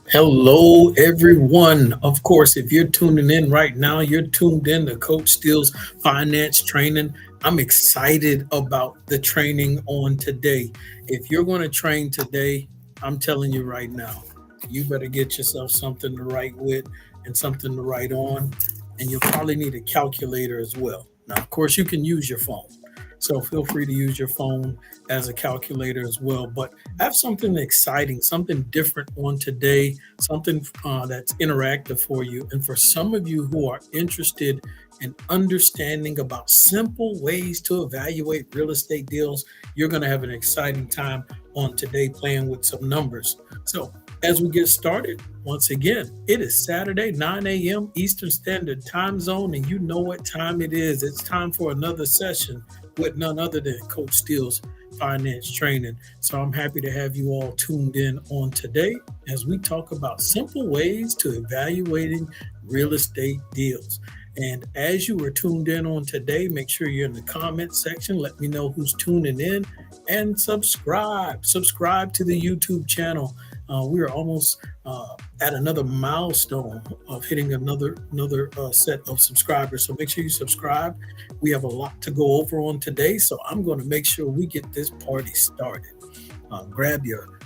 Hello, everyone. Of course, if you're tuning in right now, you're tuned in to Coach Steele's finance training. I'm excited about the training on today. If you're going to train today, I'm telling you right now, you better get yourself something to write with and something to write on. And you'll probably need a calculator as well. Now, of course, you can use your phone. So feel free to use your phone as a calculator as well. But I have something exciting, something different on today, something that's interactive for you. And for some of you who are interested in understanding about simple ways to evaluate real estate deals, you're going to have an exciting time on today playing with some numbers. So, as we get started, once again, it is Saturday, 9 a.m. Eastern Standard Time Zone, and you know what time it is. It's time for another session with none other than Coach Steele's finance training. So I'm happy to have you all tuned in on today as we talk about simple ways to evaluating real estate deals. And as you are tuned in on today, make sure you're in the comment section. Let me know who's tuning in and subscribe. Subscribe to the YouTube channel. We are almost at another milestone of hitting another set of subscribers. So make sure you subscribe. We have a lot to go over on today, so I'm going to make sure we get this party started. Grab your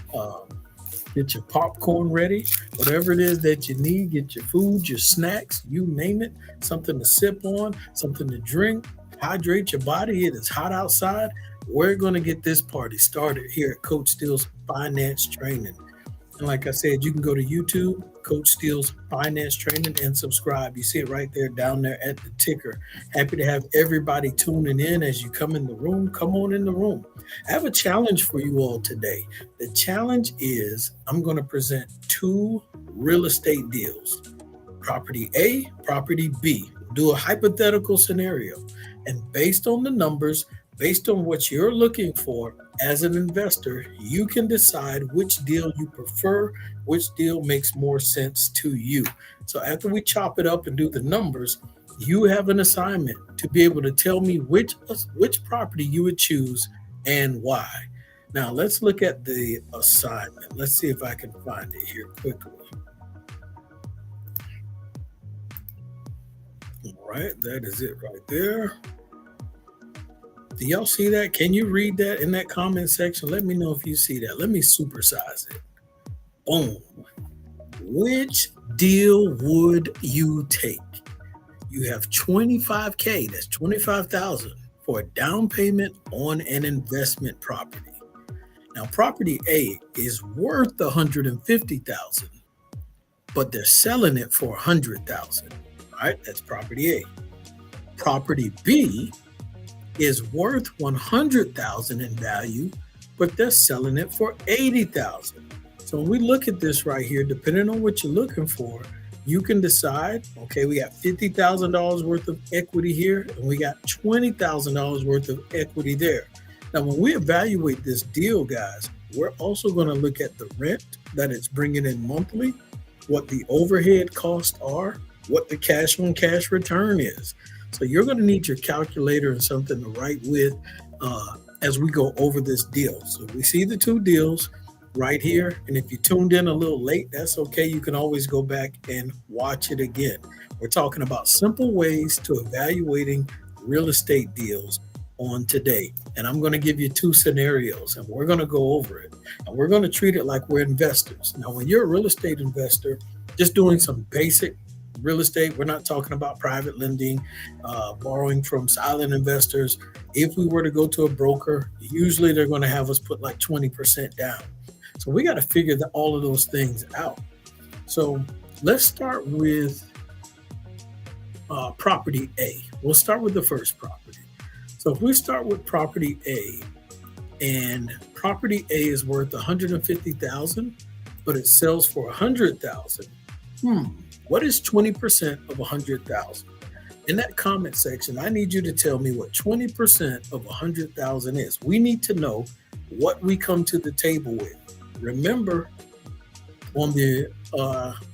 get your popcorn ready, whatever it is that you need. Get your food, your snacks, you name it. Something to sip on, something to drink. Hydrate your body. It is hot outside. We're going to get this party started here at Coach Steele's Finance Training. And like I said, you can go to YouTube, Coach Steele's Finance Training, and subscribe. You see it right there down there at the ticker. Happy to have everybody tuning in as you come in the room. Come on in the room. I have a challenge for you all today. The challenge is I'm going to present two real estate deals, property A, property B. We'll do a hypothetical scenario. And based on the numbers, based on what you're looking for as an investor, you can decide which deal you prefer, which deal makes more sense to you. So after we chop it up and do the numbers, you have an assignment to be able to tell me which property you would choose and why. Now let's look at the assignment. Let's see if I can find it here quickly. All right, that is it right there. Do y'all see that? Can you read that in that comment section? Let me know if you see that. Let me supersize it. Boom. Which deal would you take? You have 25K, that's 25,000 for a down payment on an investment property. Now, property A is worth 150,000, but they're selling it for 100,000. All right, that's property A. Property B is worth 100,000 in value, but they're selling it for 80,000. So when we look at this right here, depending on what you're looking for, you can decide, okay, we got $50,000 worth of equity here, and we got $20,000 worth of equity there. Now, when we evaluate this deal, guys, we're also going to look at the rent that it's bringing in monthly, what the overhead costs are, what the cash on cash return is. So you're going to need your calculator and something to write with as we go over this deal. So we see the two deals right here. And if you tuned in a little late, that's okay. You can always go back and watch it again. We're talking about simple ways to evaluating real estate deals on today. And I'm going to give you two scenarios and we're going to go over it. And we're going to treat it like we're investors. Now, when you're a real estate investor, just doing some basic real estate, we're not talking about private lending, borrowing from silent investors. If we were to go to a broker, usually they're going to have us put like 20% down. So we got to figure all of those things out. So let's start with property A. We'll start with the first property. So if we start with property A, and property A is worth 150,000, but it sells for 100,000. What is 20% of 100,000? In that comment section, I need you to tell me what 20% of 100,000 is. We need to know what we come to the table with. Remember, on the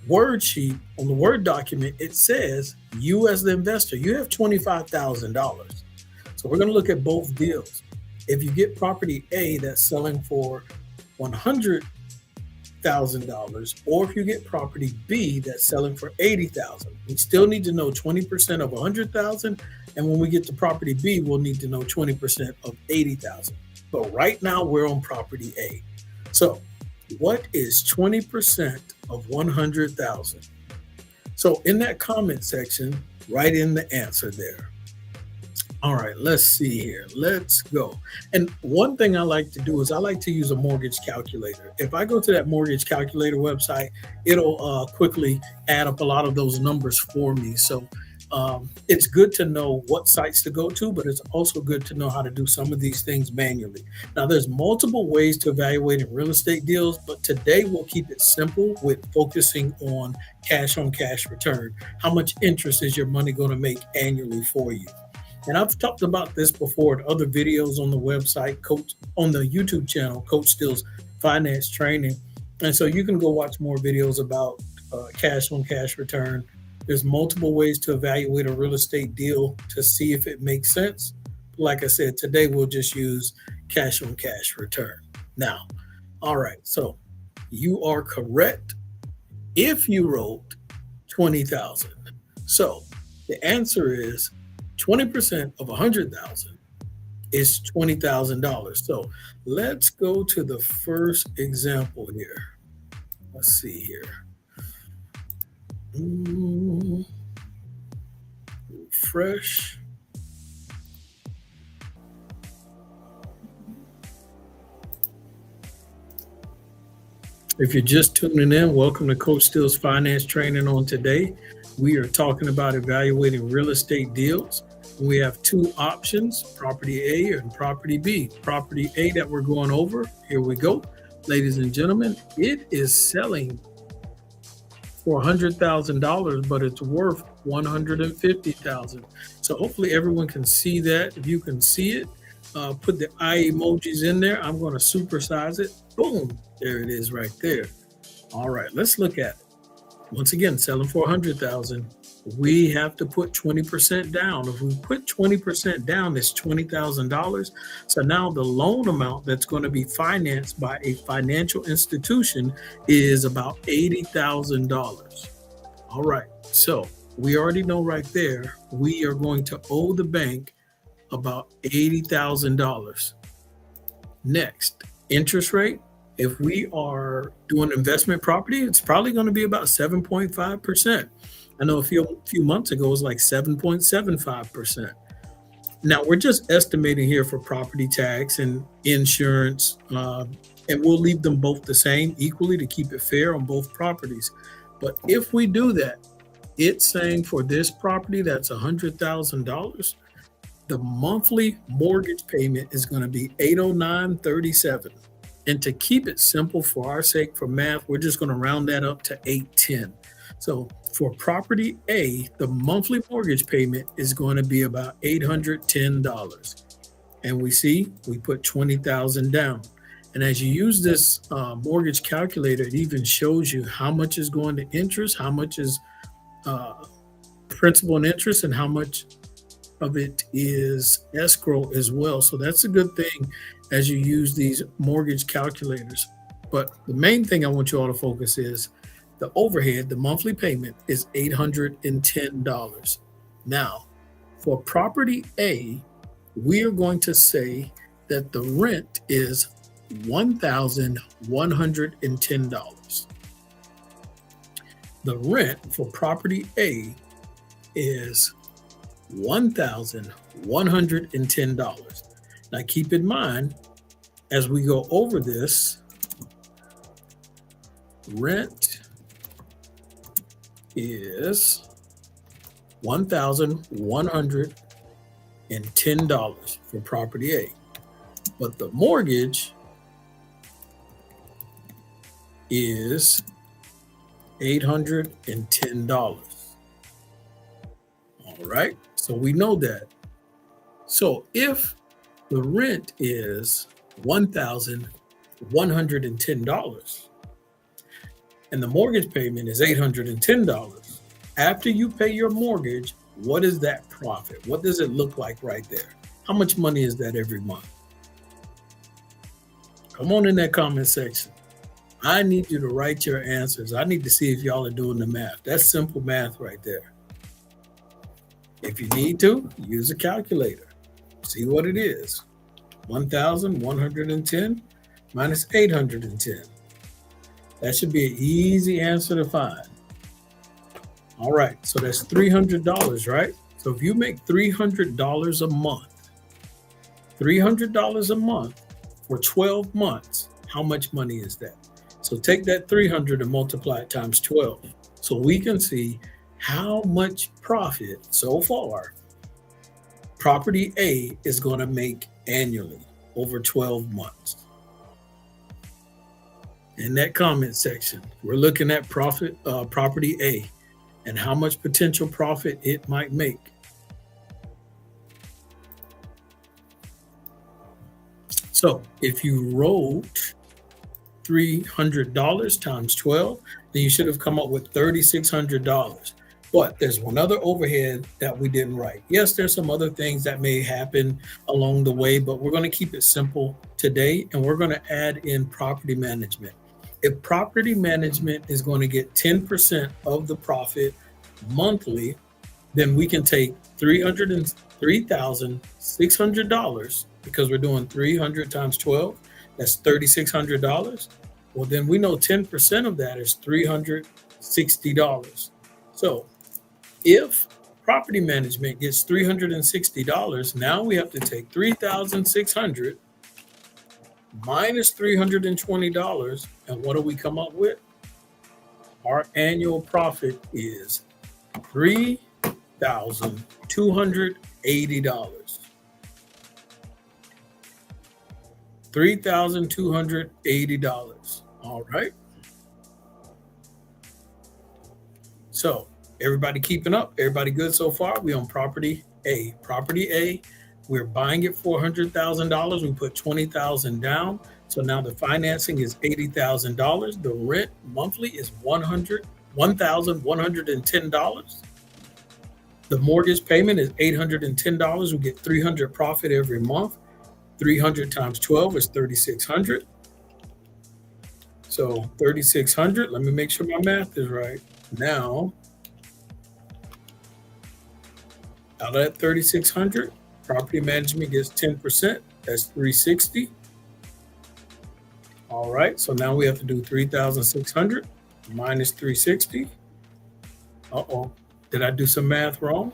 word sheet, on the Word document, it says you as the investor, you have $25,000. So we're going to look at both deals. If you get property A that's selling for 100,000, or if you get property B that's selling for 80,000. We still need to know 20% of 100,000, and when we get to property B, we'll need to know 20% of 80,000. But right now we're on property A. So, what is 20% of 100,000? So, in that comment section, write in the answer there. All right, let's see here. Let's go. And one thing I like to do is I like to use a mortgage calculator. If I go to that mortgage calculator website, it'll quickly add up a lot of those numbers for me. So it's good to know what sites to go to, but it's also good to know how to do some of these things manually. Now, there's multiple ways to evaluate in real estate deals, but today we'll keep it simple with focusing on cash return. How much interest is your money going to make annually for you? And I've talked about this before in other videos on the website, Coach on the YouTube channel, Coach Steele's Finance Training. And so you can go watch more videos about cash on cash return. There's multiple ways to evaluate a real estate deal to see if it makes sense. Like I said, today we'll just use cash on cash return. Now, all right, so you are correct if you wrote 20,000. So the answer is 20% of 100,000 is $20,000. So let's go to the first example here. Let's see here. Refresh. If you're just tuning in, welcome to Coach Steele's Finance Training. On today, we are talking about evaluating real estate deals. We have two options, property A and property B. Property A that we're going over, here we go. Ladies and gentlemen, it is selling for $100,000, but it's worth $150,000. So hopefully everyone can see that. If you can see it, put the eye emojis in there. I'm going to supersize it. Boom, there it is right there. All right, let's look at it. Once again, selling for $100,000. We have to put 20% down. If we put 20% down, it's $20,000. So now the loan amount that's going to be financed by a financial institution is about $80,000. All right. So we already know right there, we are going to owe the bank about $80,000. Next, interest rate. If we are doing investment property, it's probably going to be about 7.5%. I know a few months ago it was like 7.75%. Now we're just estimating here for property tax and insurance, and we'll leave them both the same equally to keep it fair on both properties. But if we do that, it's saying for this property that's $100,000, the monthly mortgage payment is going to be $809.37. And to keep it simple for our sake, for math, we're just going to round that up to $810. So for property A, the monthly mortgage payment is going to be about $810. And we put 20,000 down. And as you use this mortgage calculator, it even shows you how much is going to interest, how much is principal and interest, and how much of it is escrow as well. So that's a good thing as you use these mortgage calculators. But the main thing I want you all to focus is the overhead, the monthly payment is $810. Now, for property A, we are going to say that the rent is $1,110. The rent for property A is $1,110. Now keep in mind, as we go over this, rent is $1,110 for property A. But the mortgage is $810. All right, so we know that. So if the rent is $1,110 and the mortgage payment is $810, after you pay your mortgage, what is that profit? What does it look like right there? How much money is that every month? Come on in that comment section. I need you to write your answers. I need to see if y'all are doing the math. That's simple math right there. If you need to, use a calculator. See what it is. 1,110 minus 810. That should be an easy answer to find. All right, so that's $300, right? So if you make $300 a month, $300 a month for 12 months, how much money is that? So take that 300 and multiply it times 12. So we can see how much profit so far property A is going to make annually over 12 months. In that comment section, we're looking at property A and how much potential profit it might make. So if you wrote $300 times 12, then you should have come up with $3,600. But there's one other overhead that we didn't write. Yes, there's some other things that may happen along the way, but we're going to keep it simple today, and we're going to add in property management. If property management is going to get 10% of the profit monthly, then we can take $3,600 because we're doing 300 times 12. That's $3,600. Well, then we know 10% of that is $360. So if property management gets $360, now we have to take $3,600 minus $320. And what do we come up with? Our annual profit is $3,280. $3,280. All right. So everybody keeping up? Everybody good so far? We on property A. Property A, we're buying it for $100,000. We put $20,000 down. So now the financing is $80,000. The rent monthly is $1,110. The mortgage payment is $810. We get $300 profit every month. 300 times 12 is 3,600. So 3,600, let me make sure my math is right. Now, out of that 3,600, property management gets 10%. That's 360. All right, so now we have to do 3,600 minus 360. Uh-oh, did I do some math wrong?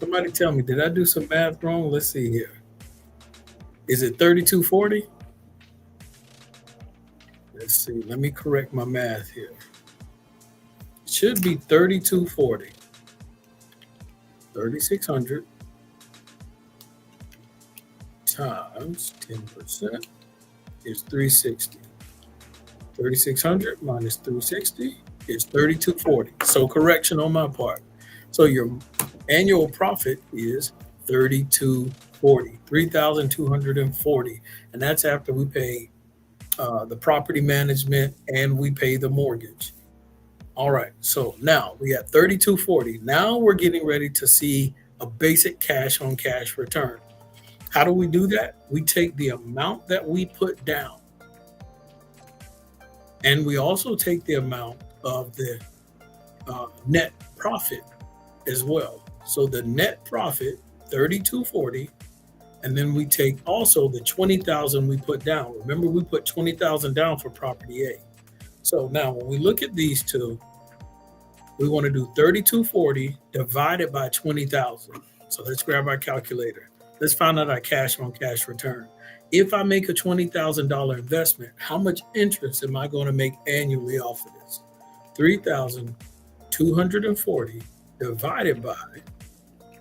Somebody tell me, did I do some math wrong? Let's see here. Is it 3240? Let's see. Let me correct my math here. It should be 3240. 3,600 times 10% is 360. 3,600 minus 360 is 3,240. So correction on my part. So your annual profit is 3,240, 3,240, and that's after we pay the property management and we pay the mortgage. All right, so now we got 3,240. Now we're getting ready to see a basic cash on cash return. How do we do that? We take the amount that we put down, and we also take the amount of the net profit as well. So the net profit, 3,240, and then we take also the 20,000 we put down. Remember, we put 20,000 down for property A. So now when we look at these two, we want to do 3,240 divided by 20,000. So let's grab our calculator. Let's find out our cash on cash return. If I make a $20,000 investment, how much interest am I going to make annually off of this? 3,240 divided by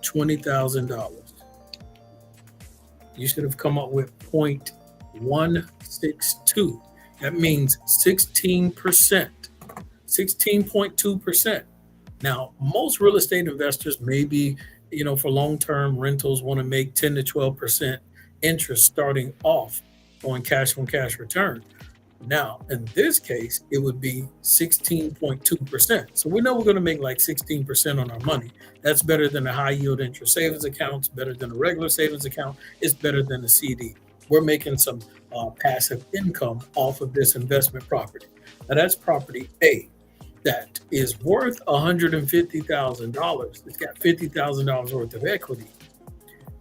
$20,000. You should have come up with 0.162. That means 16%, 16.2%. Now, most real estate investors, maybe, for long-term rentals, want to make 10 to 12% interest starting off on cash return. Now, in this case, it would be 16.2%. So we know we're going to make like 16% on our money. That's better than a high yield interest savings account. It's better than a regular savings account. It's better than a CD. we're making some passive income off of this investment property. Now that's property A that is worth $150,000. It's got $50,000 worth of equity,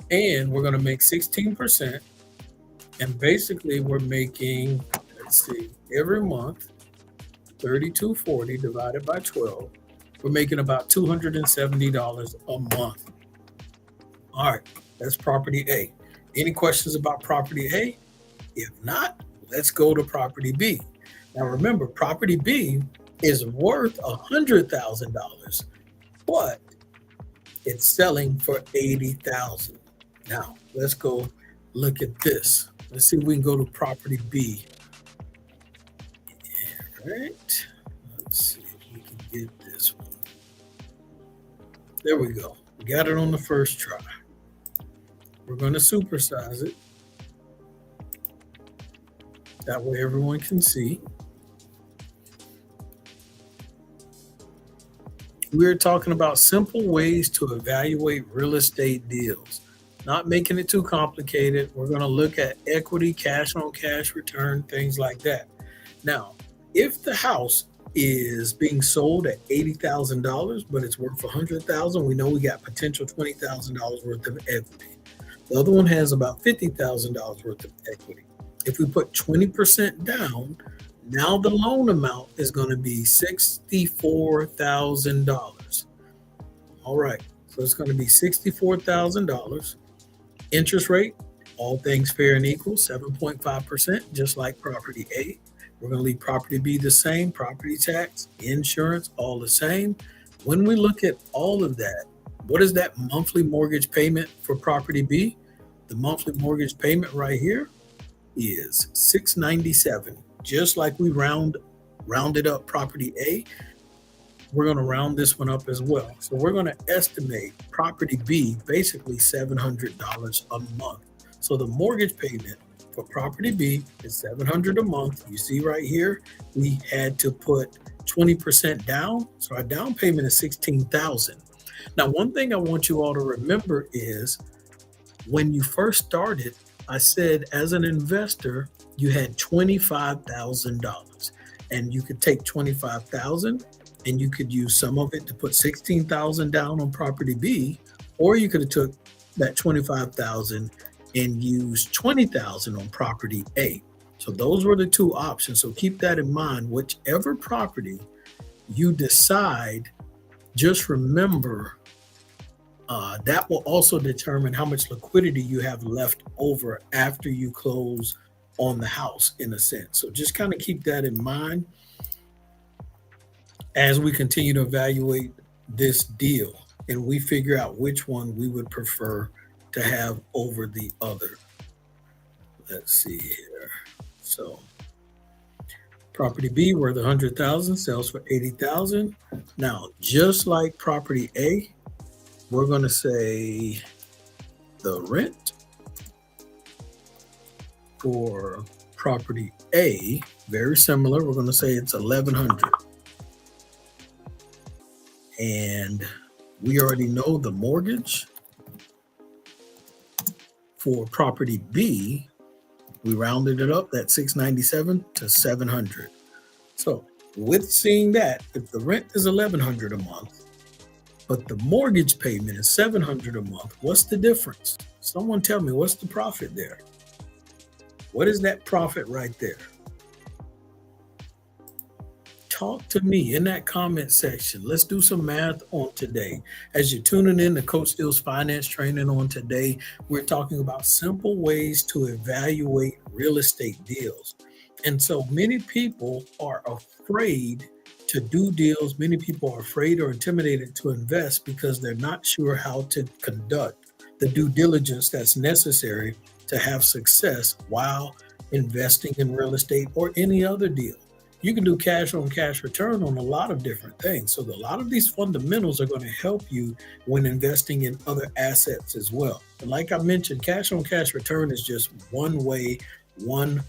and we're going to make 16%. And basically, we're making, let's see, every month, 3240 divided by 12, we're making about $270 a month. All right, that's property A. Any questions about property A? If not, let's go to property B. Now remember, property B is worth $100,000, but it's selling for $80,000. Now let's go look at this. Let's see if we can go to property B. All right. Let's see if we can get this one. There we go. We got it on the first try. We're going to supersize it. That way everyone can see. We're talking about simple ways to evaluate real estate deals, not making it too complicated. We're going to look at equity, cash on cash return, things like that. Now, if the house is being sold at $80,000, but it's worth $100,000, we know we got potential $20,000 worth of equity. The other one has about $50,000 worth of equity. If we put 20% down, now the loan amount is going to be $64,000. All right, so it's going to be $64,000. Interest rate, all things fair and equal, 7.5%, just like property A. We're going to leave property B the same, property tax, insurance, all the same. When we look at all of that, what is that monthly mortgage payment for property B? The monthly mortgage payment right here is $697. Just like we rounded up property A, we're going to round this one up as well. So we're going to estimate property B basically $700 a month. So the mortgage payment for property B is $700 a month. You see right here, we had to put 20% down. So our down payment is $16,000. Now, one thing I want you all to remember is when you first started, I said as an investor, you had $25,000 and you could take $25,000 and you could use some of it to put $16,000 down on property B, or you could have took that $25,000 and used $20,000 on property A. So those were the two options. So keep that in mind. Whichever property you decide, just remember that will also determine how much liquidity you have left over after you close on the house, in a sense. So just kind of keep that in mind as we continue to evaluate this deal and we figure out which one we would prefer to have over the other. Let's see here. So property B worth 100,000 sells for 80,000. Now, just like property A, we're going to say the rent for property A, very similar. We're going to say it's 1,100. And we already know the mortgage for property B. We rounded it up, that 697 to 700. So with seeing that, if the rent is 1,100 a month, but the mortgage payment is 700 a month, what's the difference? Someone tell me, what's the profit there? What is that profit right there? Talk to me in that comment section. Let's do some math on today. As you're tuning in to Coach Steele's Finance Training on today, we're talking about simple ways to evaluate real estate deals. And so many people are afraid to do deals. Many people are afraid or intimidated to invest because they're not sure how to conduct the due diligence that's necessary to have success while investing in real estate or any other deal. You can do cash on cash return on a lot of different things. So a lot of these fundamentals are going to help you when investing in other assets as well. And like I mentioned, cash on cash return is just one way, one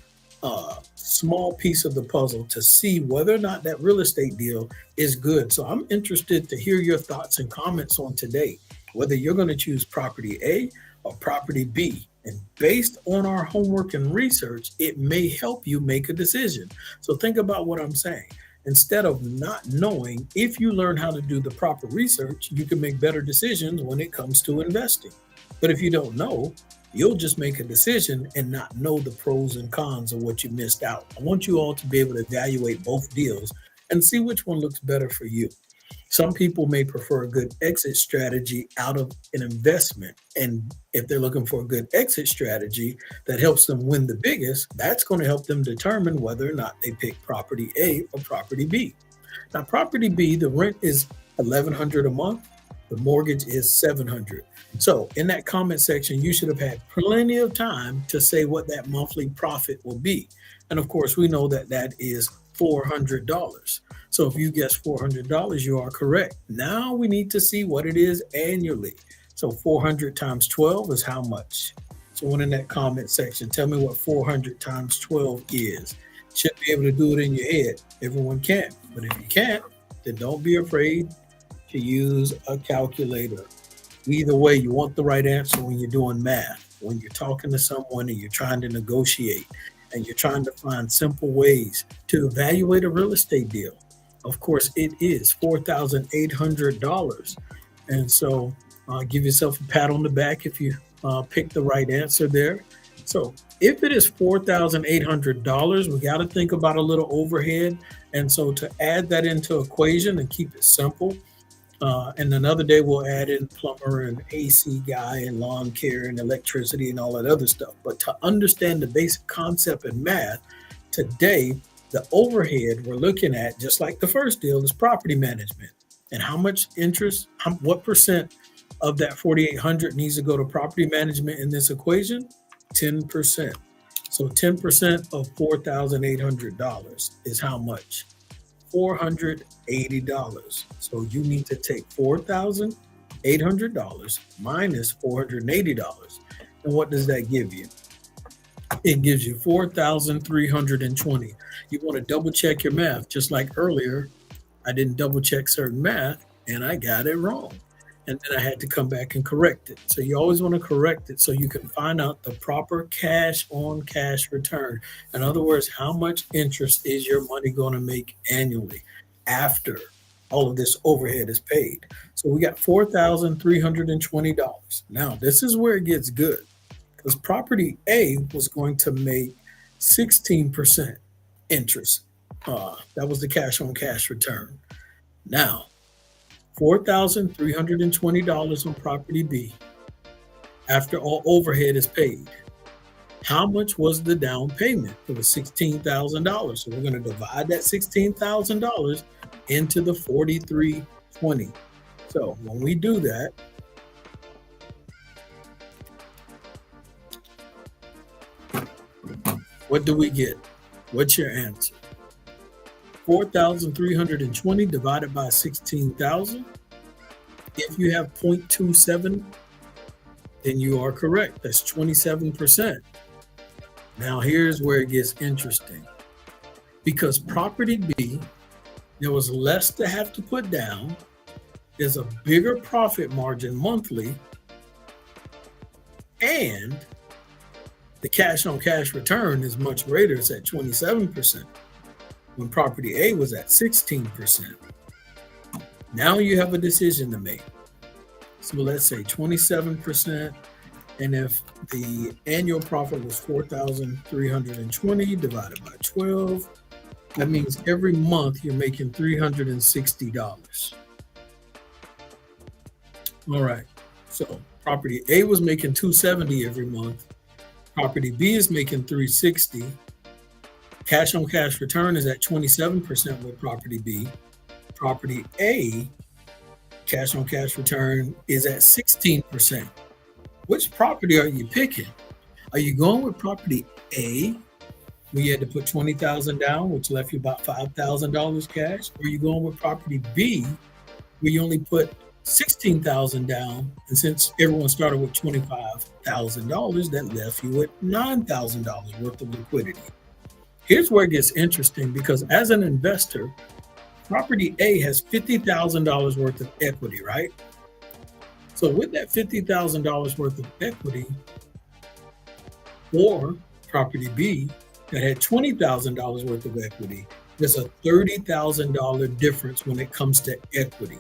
small piece of the puzzle to see whether or not that real estate deal is good. So I'm interested to hear your thoughts and comments on today, whether you're going to choose property A or property B. And based on our homework and research, it may help you make a decision. So think about what I'm saying. Instead of not knowing, if you learn how to do the proper research, you can make better decisions when it comes to investing. But if you don't know, you'll just make a decision and not know the pros and cons of what you missed out. I want you all to be able to evaluate both deals and see which one looks better for you. Some people may prefer a good exit strategy out of an investment. And if they're looking for a good exit strategy that helps them win the biggest, that's going to help them determine whether or not they pick property A or property B. Now, property B, the rent is 1,100 a month. The mortgage is 700. So in that comment section, you should have had plenty of time to say what that monthly profit will be. And of course, we know that that is $400. So if you guess $400, you are correct. Now we need to see what it is annually. So 400 times 12 is how much? Someone in that comment section, tell me what 400 times 12 is. Should be able to do it in your head. Everyone can. But if you can't, then don't be afraid to use a calculator. Either way, you want the right answer when you're doing math, when you're talking to someone and you're trying to negotiate and you're trying to find simple ways to evaluate a real estate deal. Of course, it is $4,800. And so give yourself a pat on the back if you picked the right answer there. So if it is $4,800, we got to think about a little overhead. And so to add that into equation and keep it simple, and another day we'll add in plumber and AC guy and lawn care and electricity and all that other stuff. But to understand the basic concept in math, today, the overhead we're looking at, just like the first deal, is property management. And how much interest, what percent of that 4,800 needs to go to property management in this equation? 10%. So 10% of $4,800 is how much? $480. So you need to take $4,800 minus $480. And what does that give you? It gives you 4,320. You want to double check your math. Just like earlier, I didn't double check certain math and I got it wrong. And then I had to come back and correct it. So you always want to correct it so you can find out the proper cash on cash return. In other words, how much interest is your money going to make annually after all of this overhead is paid? So we got $4,320. Now, this is where it gets good because property A was going to make 16% interest. That was the cash on cash return. Now, $4,320 on property B after all overhead is paid. How much was the down payment? It was $16,000. So we're going to divide that $16,000 into the 4,320. So when we do that, what do we get? What's your answer? 4,320 divided by 16,000. If you have 0.27, then you are correct. That's 27%. Now here's where it gets interesting. Because property B, there was less to have to put down. There's a bigger profit margin monthly. And the cash on cash return is much greater. It's at 27%. When property A was at 16%. Now you have a decision to make. So let's say 27%. And if the annual profit was 4,320 divided by 12, that means every month you're making $360. All right. So property A was making 270 every month. Property B is making 360. Cash on cash return is at 27% with property B. Property A, cash on cash return is at 16%. Which property are you picking? Are you going with property A, where you had to put $20,000 down, which left you about $5,000 cash? Or are you going with property B, where you only put $16,000 down, and since everyone started with $25,000, that left you with $9,000 worth of liquidity? Here's where it gets interesting because as an investor, property A has $50,000 worth of equity, right? So with that $50,000 worth of equity, Or property B that had $20,000 worth of equity. There's a $30,000 difference when it comes to equity.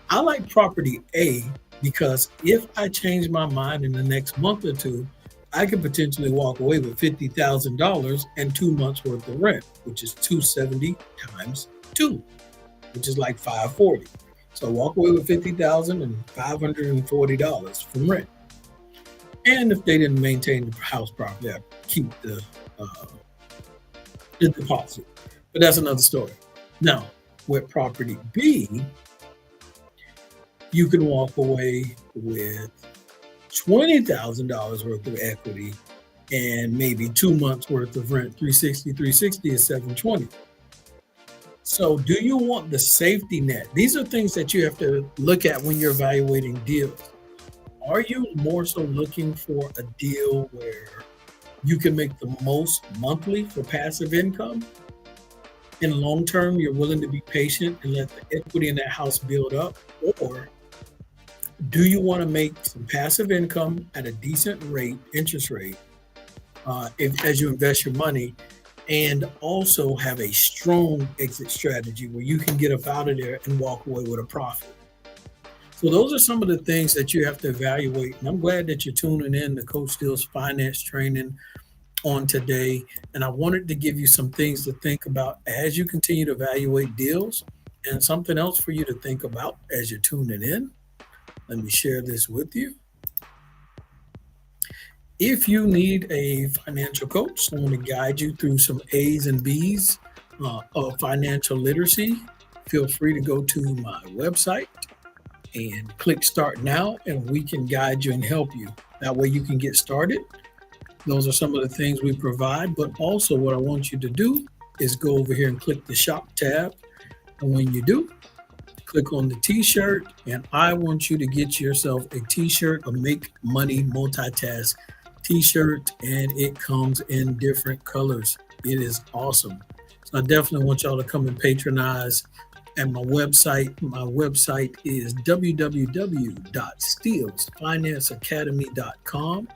I like property A because if I change my mind in the next month or two, I could potentially walk away with $50,000 and 2 months worth of rent, which is 270 times two, which is like 540. So walk away with 50,000 and $540 from rent. And if they didn't maintain the house properly, I keep uh, the deposit. But that's another story. Now, with property B, you can walk away with $20,000 worth of equity and maybe 2 months worth of rent. 360 is 720. So, do you want the safety net? These are things that you have to look at when you're evaluating deals. Are you more so looking for a deal where you can make the most monthly for passive income? In long term, you're willing to be patient and let the equity in that house build up? Or do you want to make some passive income at a decent rate, interest rate, as you invest your money, and also have a strong exit strategy where you can get up out of there and walk away with a profit? So those are some of the things that you have to evaluate. And I'm glad that you're tuning in to Coach Steele's finance training on today. And I wanted to give you some things to think about as you continue to evaluate deals, and something else for you to think about as you're tuning in. Let me share this with you. If you need a financial coach, someone to guide you through some A's and B's of financial literacy, feel free to go to my website and click Start Now, and we can guide you and help you. That way you can get started. Those are some of the things we provide, but also what I want you to do is go over here and click the Shop tab. And when you do, click on the t-shirt, and I want you to get yourself a t-shirt, a Make Money Multitask t-shirt, and it comes in different colors. It is awesome. So I definitely want y'all to come and patronize at my website. My website is www.steelsfinanceacademy.com.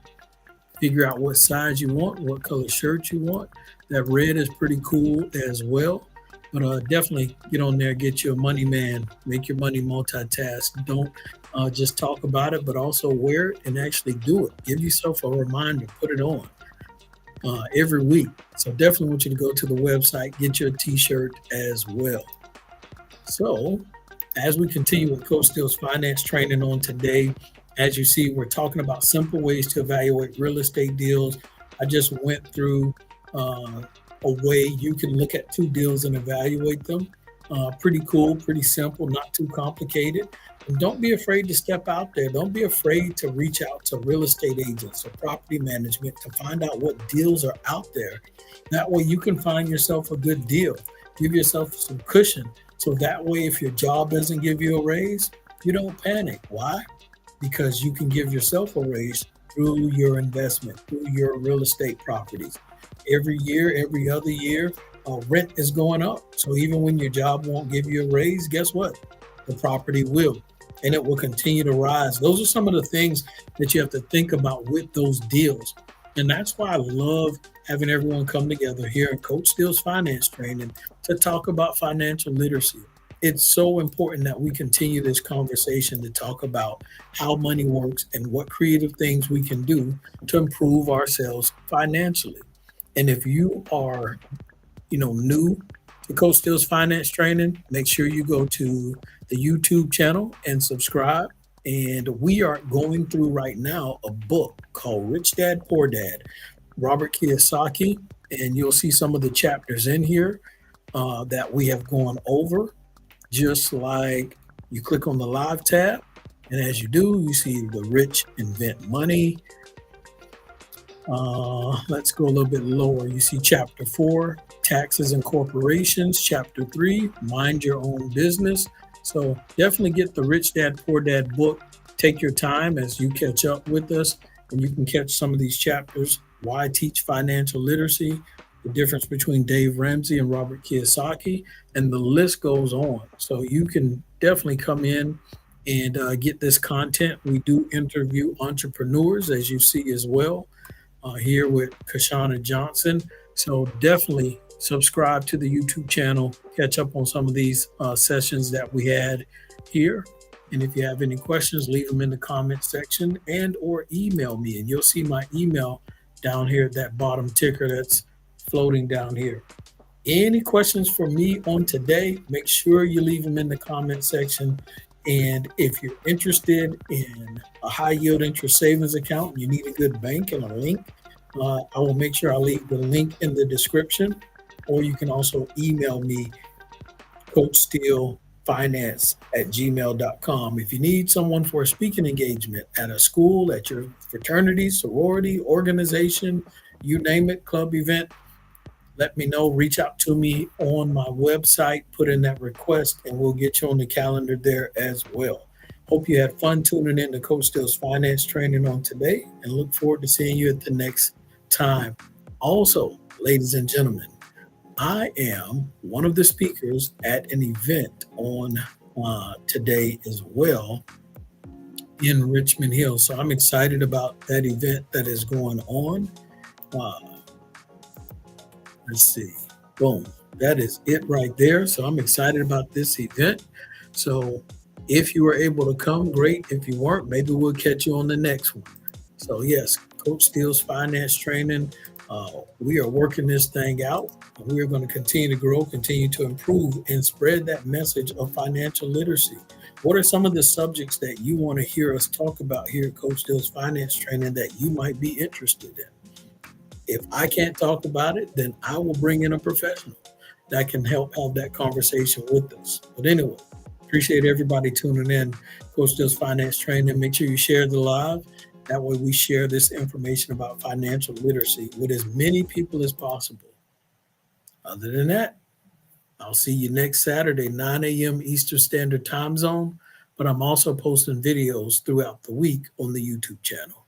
Figure out what size you want, what color shirt you want. That red is pretty cool as well. But definitely get on there, get you a money man, make your money multitask. Don't just talk about it, but also wear it and actually do it. Give yourself a reminder, put it on every week. So definitely want you to go to the website, get your t-shirt as well. So as we continue with Coach Steele's finance training on today, as you see, we're talking about simple ways to evaluate real estate deals. I just went through a way you can look at two deals and evaluate them. Pretty cool, pretty simple, not too complicated. And don't be afraid to step out there. Don't be afraid to reach out to real estate agents or property management to find out what deals are out there. That way you can find yourself a good deal. Give yourself some cushion. So that way, if your job doesn't give you a raise, you don't panic. Why? Because you can give yourself a raise through your investment, through your real estate properties. Every year, every other year, rent is going up. So even when your job won't give you a raise, guess what? The property will, and it will continue to rise. Those are some of the things that you have to think about with those deals. And that's why I love having everyone come together here at Coach Steele's Finance Training to talk about financial literacy. It's so important that we continue this conversation to talk about how money works and what creative things we can do to improve ourselves financially. And if you are, new to Coach Steele's Finance Training, make sure you go to the YouTube channel and subscribe. And we are going through right now a book called Rich Dad, Poor Dad, Robert Kiyosaki. And you'll see some of the chapters in here that we have gone over. Just like you click on the live tab, and as you do, you see the rich invent money. Let's go a little bit lower. You see chapter 4, taxes and corporations. Chapter 3, mind your own business. So definitely get the Rich Dad, Poor Dad book. Take your time as you catch up with us, and you can catch some of these chapters. Why teach financial literacy? The difference between Dave Ramsey and Robert Kiyosaki, and the list goes on. So you can definitely come in and get this content. We do interview entrepreneurs, as you see as well. here with Kashana Johnson. So definitely subscribe to the YouTube channel, catch up on some of these sessions that we had here. And if you have any questions, leave them in the comment section and or email me. And you'll see my email down here at that bottom ticker that's floating down here. Any questions for me on today, make sure you leave them in the comment section. And if you're interested in a high yield interest savings account, you need a good bank and a link, I will make sure I leave the link in the description. Or you can also email me, coachsteelefinance@gmail.com. If you need someone for a speaking engagement at a school, at your fraternity, sorority, organization, you name it, club event, let me know. Reach out to me on my website, put in that request, and we'll get you on the calendar there as well. Hope you had fun tuning in to Coach Steele's finance training on today, and look forward to seeing you at the next time. Also, ladies and gentlemen, I am one of the speakers at an event on today as well in Richmond Hill. So I'm excited about that event that is going on. Uh, Let's see. Boom. That is it right there. So I'm excited about this event. So if you were able to come, great. If you weren't, maybe we'll catch you on the next one. So yes, Coach Steele's finance training. We are working this thing out. We are going to continue to grow, continue to improve, and spread that message of financial literacy. What are some of the subjects that you want to hear us talk about here at Coach Steele's finance training that you might be interested in? If I can't talk about it, then I will bring in a professional that can help have that conversation with us. But anyway, appreciate everybody tuning in. Coach Steele's finance training. Make sure you share the live. That way we share this information about financial literacy with as many people as possible. Other than that, I'll see you next Saturday, 9 a.m. Eastern Standard Time Zone. But I'm also posting videos throughout the week on the YouTube channel.